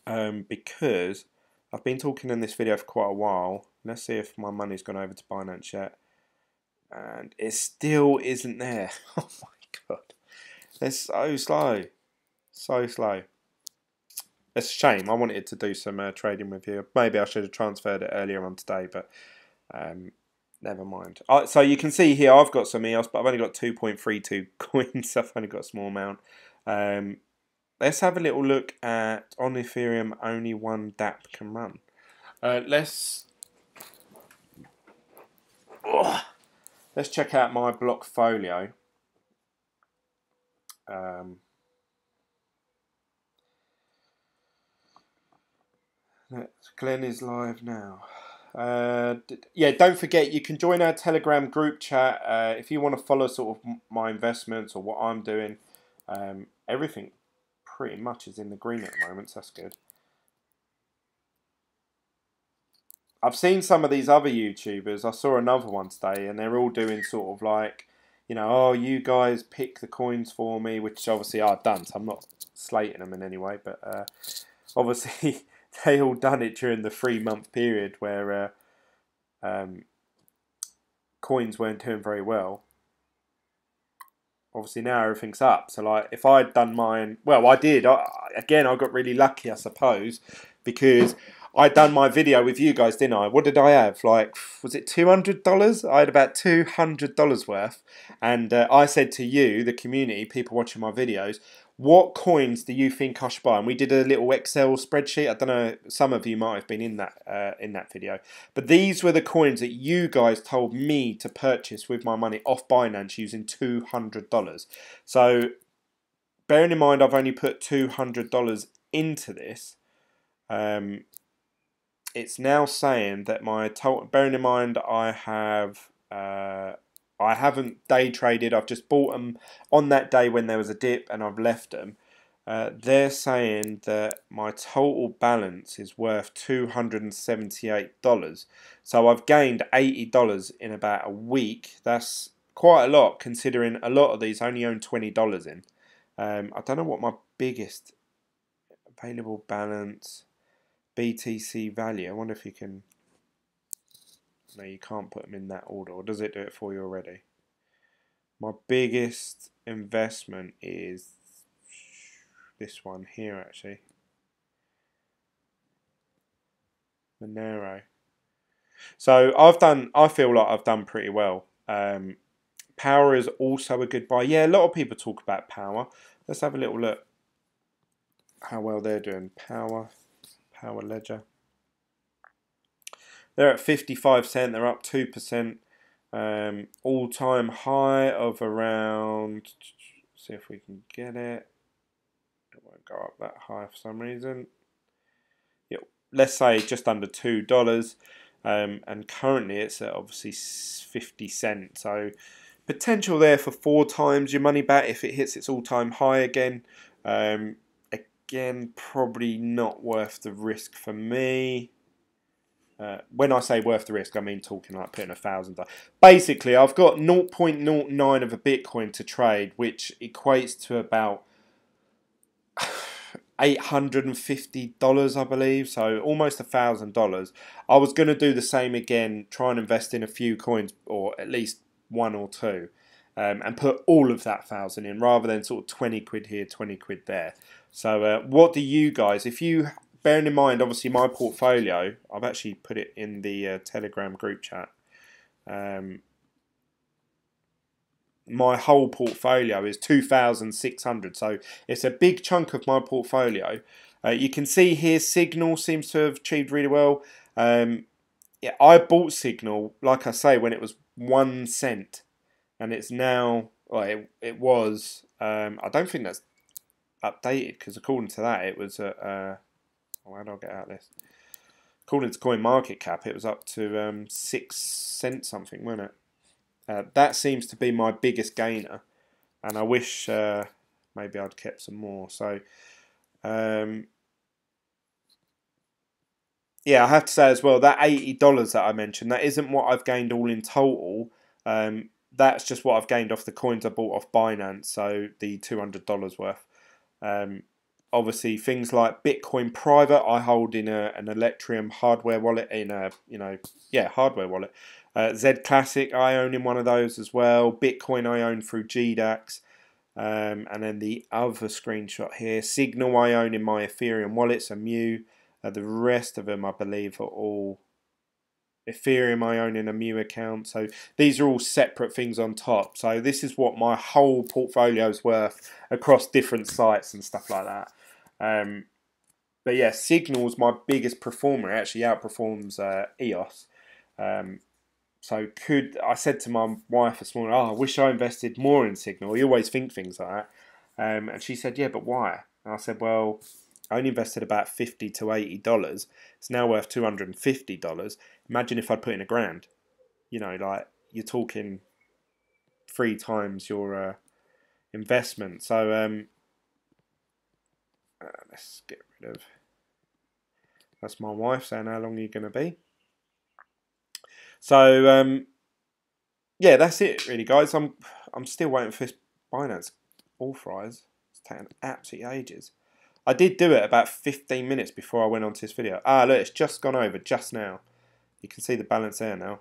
because I've been talking in this video for quite a while. Let's see if my money's gone over to Binance yet. And it still isn't there. Oh my god. It's so slow. So slow. It's a shame. I wanted to do some trading with you. Maybe I should have transferred it earlier on today, but never mind. So you can see here I've got some EOS, but I've only got 2.32 coins. I've only got a small amount. Let's have a little look at, on Ethereum, only one DApp can run. Let's check out my Blockfolio. Glen is live now. Yeah, don't forget, you can join our Telegram group chat if you want to follow sort of my investments or what I'm doing. Everything pretty much is in the green at the moment, so that's good. I've seen some of these other YouTubers. I saw another one today, and they're all doing sort of like, you know, oh, you guys pick the coins for me, which obviously I've done, so I'm not slating them in any way, but obviously they all done it during the 3-month period where coins weren't doing very well. Obviously now everything's up, so like if I'd done mine, well, I did. Again, I got really lucky, I suppose, because I'd done my video with you guys, didn't I? What did I have? Like, was it $200? I had about $200 worth. And I said to you, the community, people watching my videos, What coins do you think I should buy? And we did a little Excel spreadsheet. I don't know, some of you might have been in that video. But these were the coins that you guys told me to purchase with my money off Binance using $200. So bearing in mind I've only put $200 into this, it's now saying that my total, bearing in mind I haven't day traded, I've just bought them on that day when there was a dip and I've left them. They're saying that my total balance is worth $278. So I've gained $80 in about a week. That's quite a lot considering a lot of these only own $20 in. I don't know what my biggest available balance BTC value. I wonder if you can. No, you can't put them in that order, or does it do it for you already? My biggest investment is this one here, actually. Monero. So I feel like I've done pretty well. Power is also a good buy. Yeah, a lot of people talk about Power. Let's have a little look how well they're doing. Power Ledger. They're at 55 cents. They're up 2%. All-time high of around. See if we can get it. It won't go up that high for some reason. Yeah, let's say just under $2. And currently it's at obviously 50 cents. So potential there for 4 times your money back if it hits its all-time high again. Again, probably not worth the risk for me. When I say worth the risk, I mean talking like putting $1,000. Basically, I've got 0.09 of a Bitcoin to trade, which equates to about $850, I believe. So almost $1,000. I was going to do the same again, try and invest in a few coins, or at least 1 or 2, and put all of that 1,000 in, rather than sort of 20 quid here, 20 quid there. So what do you guys, if you, bearing in mind obviously my portfolio, I've actually put it in the Telegram group chat, my whole portfolio is 2,600, so it's a big chunk of my portfolio. You can see here Signal seems to have achieved really well. Yeah, I bought Signal, like I say, when it was 1 cent, and it's now, well, it was, I don't think that's updated, because according to that it was at, how do I get out of this? According to CoinMarketCap, it was up to 6 cents something, wasn't it? That seems to be my biggest gainer, and I wish maybe I'd kept some more. So yeah, I have to say as well, that $80 that I mentioned, that isn't what I've gained all in total. That's just what I've gained off the coins I bought off Binance, so the $200 worth. Obviously, things like Bitcoin Private, I hold in an Ethereum hardware wallet, in a hardware wallet. Z Classic, I own in one of those as well. Bitcoin, I own through GDAX. And then the other screenshot here, Signal, I own in my Ethereum wallet, so Mu. The rest of them, I believe, are all Ethereum, I own in a Mu account. So these are all separate things on top. So this is what my whole portfolio is worth across different sites and stuff like that. But yeah, Signal's my biggest performer. It actually outperforms EOS. So I said to my wife this morning, I wish I invested more in Signal. You always think things like that. And she said, yeah, but why? And I said, well, I only invested about $50 to $80. It's now worth $250. Imagine if I'd put in $1,000. You know, like, you're talking 3 times your investment. So let's get rid of. That's my wife saying how long are you going to be. So yeah, that's it really, guys. I'm still waiting for this Binance authorize. It's taking absolutely ages. I did do it about 15 minutes before I went onto this video. Ah, look, it's just gone over just now. You can see the balance there now.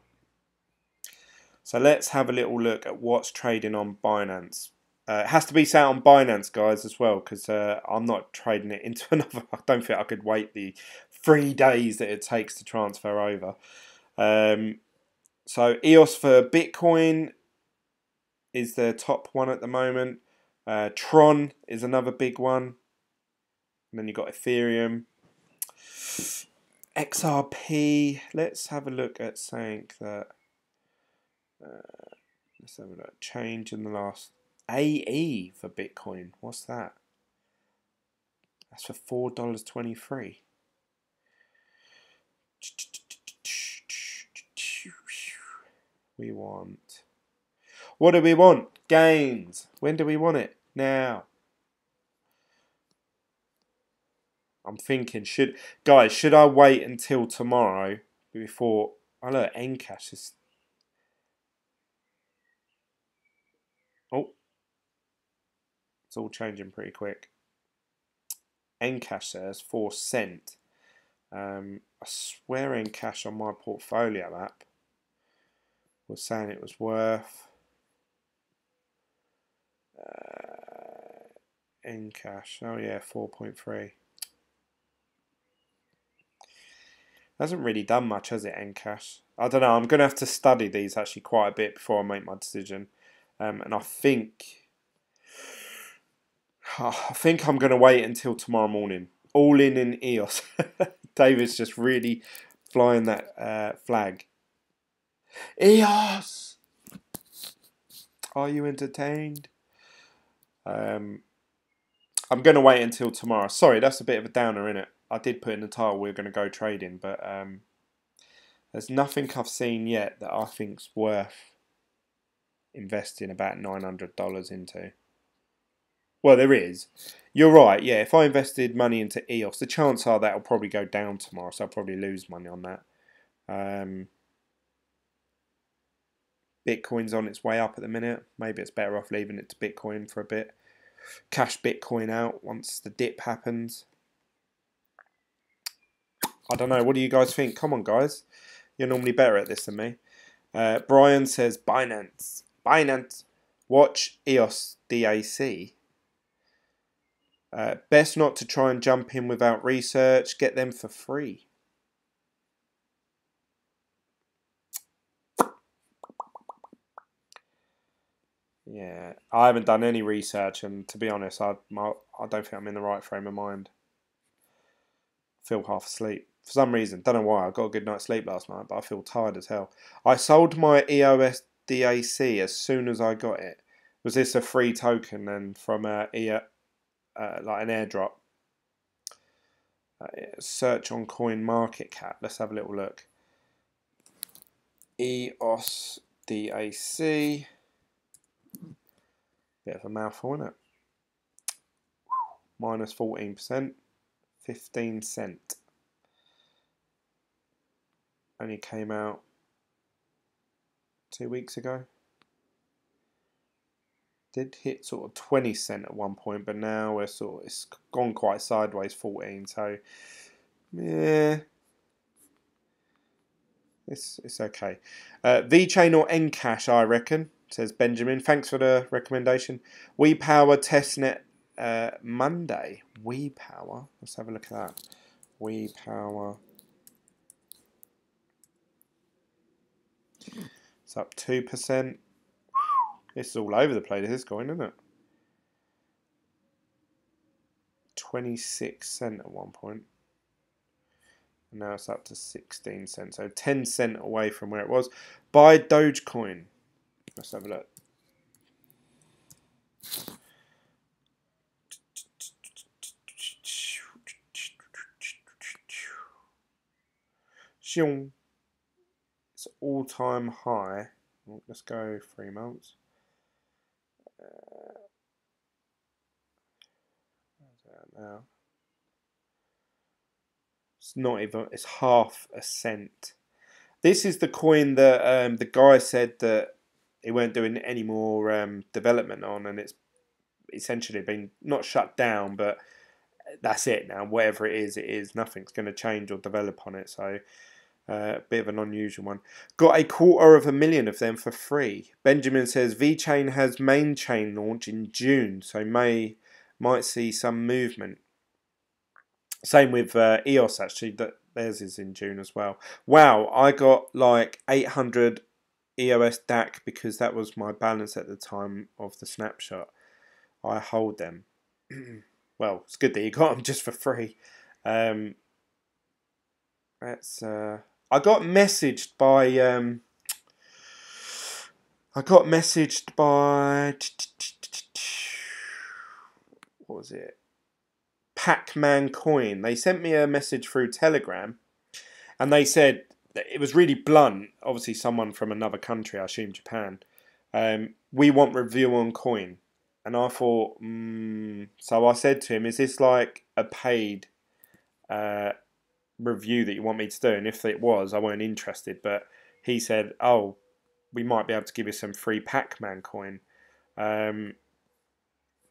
So let's have a little look at what's trading on Binance. It has to be sat on Binance, guys, as well, because I'm not trading it into another. I don't think I could wait the 3 days that it takes to transfer over. So EOS for Bitcoin is the top one at the moment. Tron is another big one. And then you've got Ethereum. XRP. Let's have a look at saying that. Let's have a look. Change in the last. AE for Bitcoin. What's that? That's for $4.23. We want. What do we want? Gains. When do we want it? Now. I'm thinking, should I wait until tomorrow before? Oh look, Encash is. Oh, it's all changing pretty quick. Encash says 4 cent. I swear Encash on my portfolio app was saying it was worth. Encash. Oh yeah, 4.3. Hasn't really done much, has it, Encash? I don't know. I'm going to have to study these actually quite a bit before I make my decision. And I think I'm going to wait until tomorrow morning. All in EOS. David's just really flying that flag. EOS! Are you entertained? I'm going to wait until tomorrow. Sorry, that's a bit of a downer, innit? I did put in the title we're going to go trading, but there's nothing I've seen yet that I think's worth investing about $900 into. Well, there is. You're right, yeah. If I invested money into EOS, the chances are that'll probably go down tomorrow, so I'll probably lose money on that. Bitcoin's on its way up at the minute. Maybe it's better off leaving it to Bitcoin for a bit. Cash Bitcoin out once the dip happens. I don't know. What do you guys think? Come on, guys. You're normally better at this than me. Brian says Binance. Binance. Watch EOS DAC. Best not to try and jump in without research. Get them for free. Yeah, I haven't done any research, and to be honest, I don't think I'm in the right frame of mind. Feel half asleep. For some reason, don't know why. I got a good night's sleep last night, but I feel tired as hell. I sold my EOS DAC as soon as I got it. Was this a free token then from like an airdrop? Search on CoinMarketCap. Let's have a little look. EOS DAC. Bit of a mouthful, isn't it? Minus 14%. 15 cent. Only came out 2 weeks ago. Did hit sort of 20 cent at one point, but now it's gone quite sideways, 14. So yeah, it's okay. VeChain or Encash, I reckon, says Benjamin. Thanks for the recommendation. WePower testnet Monday. WePower. Let's have a look at that. WePower. It's up 2%. This is all over the place, this coin, isn't it? 26 cent at one point. And now it's up to 16 cents. So 10 cent away from where it was. Buy Dogecoin. Let's have a look. It's all-time high. Let's go 3 months. Now it's not even. It's half a cent. This is the coin that the guy said that he weren't doing any more development on, and it's essentially been not shut down, but that's it now. Whatever it is, it is. Nothing's going to change or develop on it. So a bit of an unusual one. Got 250,000 of them for free. Benjamin says VeChain has main chain launch in June, so might see some movement. Same with EOS actually. Theirs is in June as well. Wow, I got like 800 EOS DAC because that was my balance at the time of the snapshot. I hold them. Well, it's good that you got them just for free. Let's. I got messaged by. What was it? Pac-Man Coin. They sent me a message through Telegram, and they said that it was really blunt. Obviously, someone from another country, I assume Japan. We want review on coin, and I thought. So I said to him, "Is this like a paid review that you want me to do?" And if it was, I weren't interested. But he said, "Oh, we might be able to give you some free Pac-Man coin."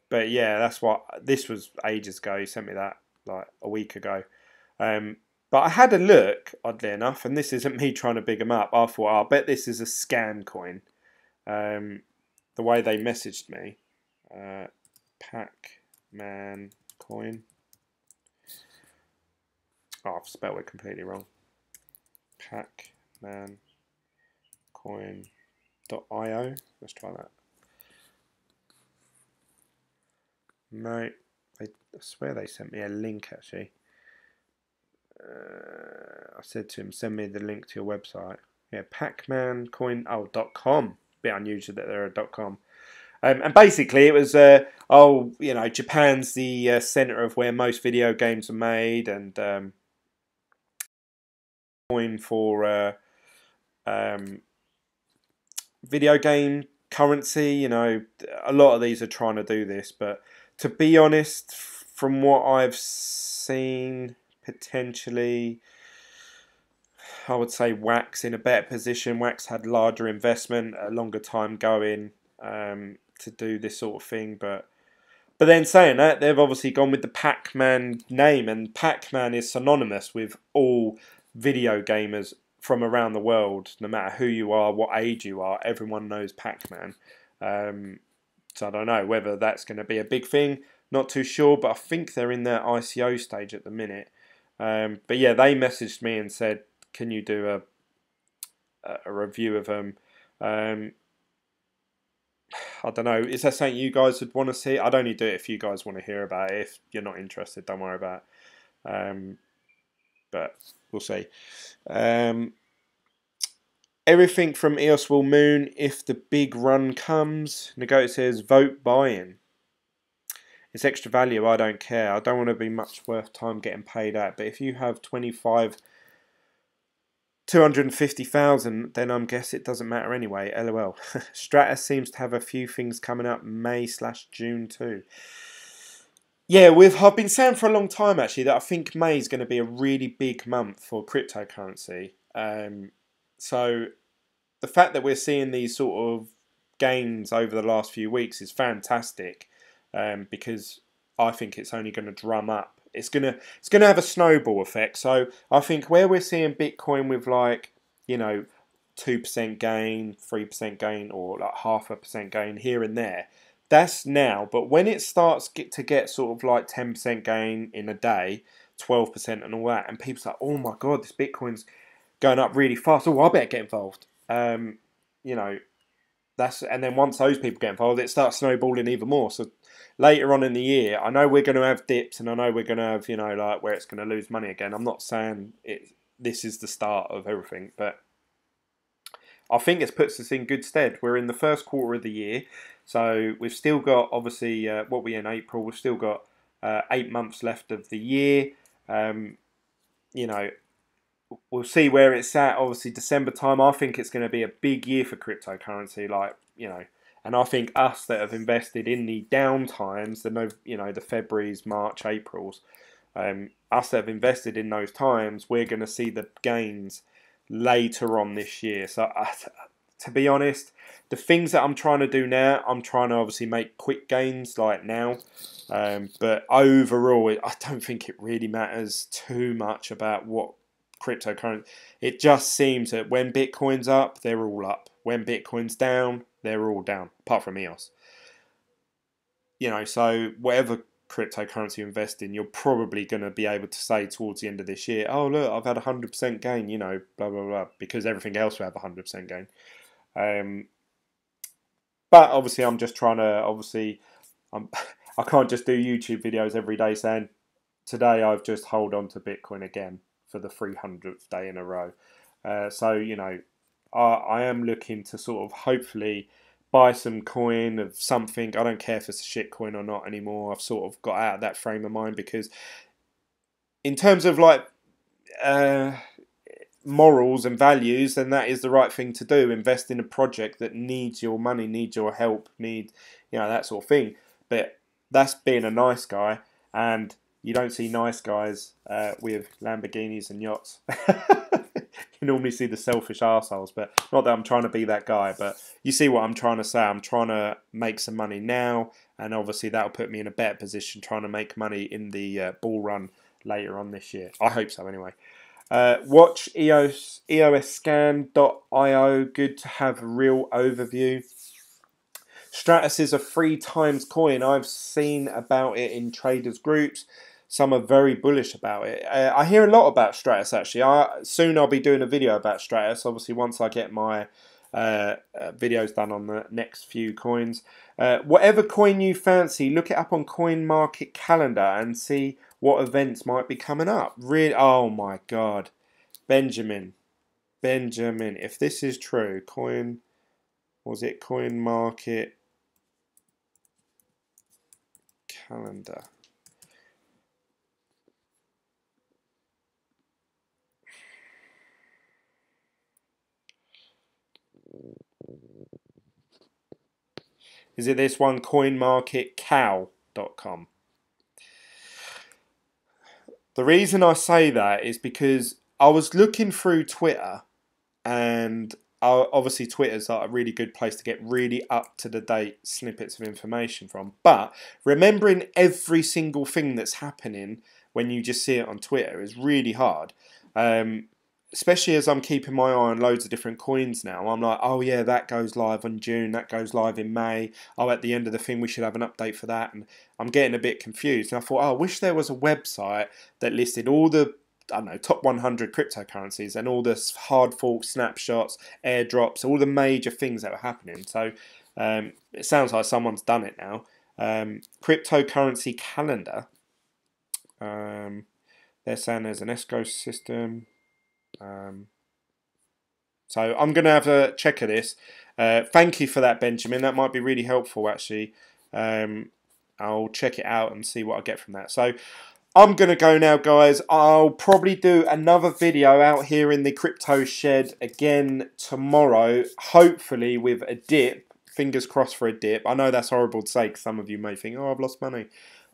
But yeah, that's what this was ages ago. He sent me that like a week ago. But I had a look, oddly enough, and this isn't me trying to big them up. I thought, oh, I bet this is a scam coin. The way they messaged me, Pac-Man coin. Oh, I've spelled it completely wrong. Pac-Man coin.io. Let's try that. No, I swear they sent me a link actually. I said to him, send me the link to your website. Yeah, pacmancoin. Oh, .com. Bit unusual that they're a .com. And basically it was, you know, Japan's the centre of where most video games are made, and coin for video game currency. You know, a lot of these are trying to do this, but to be honest, from what I've seen, potentially, I would say Wax in a better position. Wax had larger investment, a longer time going to do this sort of thing. But then saying that, they've obviously gone with the Pac-Man name, and Pac-Man is synonymous with all video gamers from around the world. No matter who you are, what age you are, everyone knows Pac-Man. So I don't know whether that's going to be a big thing. Not too sure, but I think they're in their ICO stage at the minute. But yeah, they messaged me and said, can you do a review of them? I don't know. Is that something you guys would want to see? I'd only do it if you guys want to hear about it. If you're not interested, don't worry about it. But we'll see. Everything from EOS will moon if the big run comes. Nagoto says, vote buy-in. It's extra value, I don't care. I don't want to be much worth time getting paid out. But if you have 250,000, then I guess it doesn't matter anyway. LOL. Stratus seems to have a few things coming up May/June too. Yeah, I've been saying for a long time actually that I think May is going to be a really big month for cryptocurrency. So the fact that we're seeing these sort of gains over the last few weeks is fantastic, because I think it's only going to drum up. It's gonna have a snowball effect. So I think where we're seeing Bitcoin with, like, you know, 2% gain, 3% gain, or like 0.5% gain here and there, that's now. But when it starts to get sort of like 10% gain in a day, 12% and all that, and people's like, oh my god, this Bitcoin's going up really fast. Oh, I better get involved. You know, and then once those people get involved, it starts snowballing even more. So later on in the year, I know we're going to have dips, and I know we're going to have, you know, like where it's going to lose money again. I'm not saying this is the start of everything, but I think it puts us in good stead. We're in the first quarter of the year, so we've still got, obviously, what we're in April, we've still got 8 months left of the year. You know, we'll see where it's at. Obviously, December time, I think it's going to be a big year for cryptocurrency. Like, you know, and I think us that have invested in the down times, the February's, March, April's, us that have invested in those times, we're going to see the gains later on this year. So, to be honest, the things that I'm trying to do now, I'm trying to obviously make quick gains like now. But overall, I don't think it really matters too much about what cryptocurrency. It just seems that when Bitcoin's up, they're all up. When Bitcoin's down, they're all down, apart from EOS. You know, so whatever cryptocurrency you invest in, you're probably going to be able to say towards the end of this year, oh look, I've had 100% gain, you know, blah blah blah, because everything else will have 100% gain. But obviously, I'm just trying to I can't just do YouTube videos every day saying, today I've just held on to Bitcoin again for the 300th day in a row. So, you know, I am looking to sort of hopefully buy some coin of something. I don't care if it's a shit coin or not anymore. I've sort of got out of that frame of mind, because in terms of like morals and values, then that is the right thing to do. Invest in a project that needs your money, needs your help, you know, that sort of thing. But that's being a nice guy, and you don't see nice guys with Lamborghinis and yachts. You normally see the selfish arseholes, but not that I'm trying to be that guy, but you see what I'm trying to say. I'm trying to make some money now, and obviously that'll put me in a better position trying to make money in the bull run later on this year. I hope so anyway. Watch eosscan.io. Good to have a real overview. Stratus is a 3 times coin. I've seen about it in traders groups. Some are very bullish about it. I hear a lot about Stratus actually. Soon I'll be doing a video about Stratus. Obviously once I get my videos done on the next few coins. Whatever coin you fancy, look it up on CoinMarket calendar and see what events might be coming up. Really, oh my god, Benjamin, if this is true, CoinMarket calendar. Is it this one, coinmarketcow.com? The reason I say that is because I was looking through Twitter, and obviously Twitter's like a really good place to get really up-to-the-date snippets of information from. But remembering every single thing that's happening when you just see it on Twitter is really hard. Especially as I'm keeping my eye on loads of different coins now. I'm like, oh yeah, that goes live in June, that goes live in May. Oh, at the end of the thing, we should have an update for that. And I'm getting a bit confused. And I thought, oh, I wish there was a website that listed all the, I don't know, top 100 cryptocurrencies and all the hard fork snapshots, airdrops, all the major things that were happening. So it sounds like someone's done it now. Cryptocurrency calendar. They're saying there's an escrow system. So I'm going to have a check of this. Thank you for that, Benjamin. That might be really helpful, actually. I'll check it out and see what I get from that. So I'm going to go now, guys. I'll probably do another video out here in the crypto shed again tomorrow, hopefully with a dip. Fingers crossed for a dip. I know that's horrible to say because some of you may think, oh, I've lost money.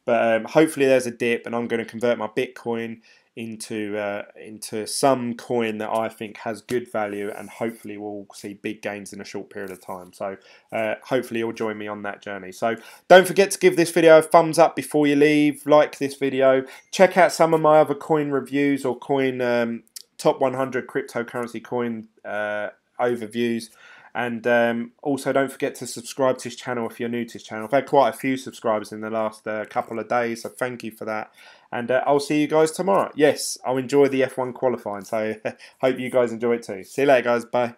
But hopefully there's a dip, and I'm going to convert my Bitcoin into some coin that I think has good value, and hopefully we'll see big gains in a short period of time. So hopefully you'll join me on that journey. So don't forget to give this video a thumbs up before you leave. Like this video. Check out some of my other coin reviews or coin top 100 cryptocurrency coin overviews. And also don't forget to subscribe to this channel if you're new to this channel. I've had quite a few subscribers in the last couple of days, so thank you for that. And I'll see you guys tomorrow. Yes, I'll enjoy the F1 qualifying, so hope you guys enjoy it too. See you later, guys. Bye.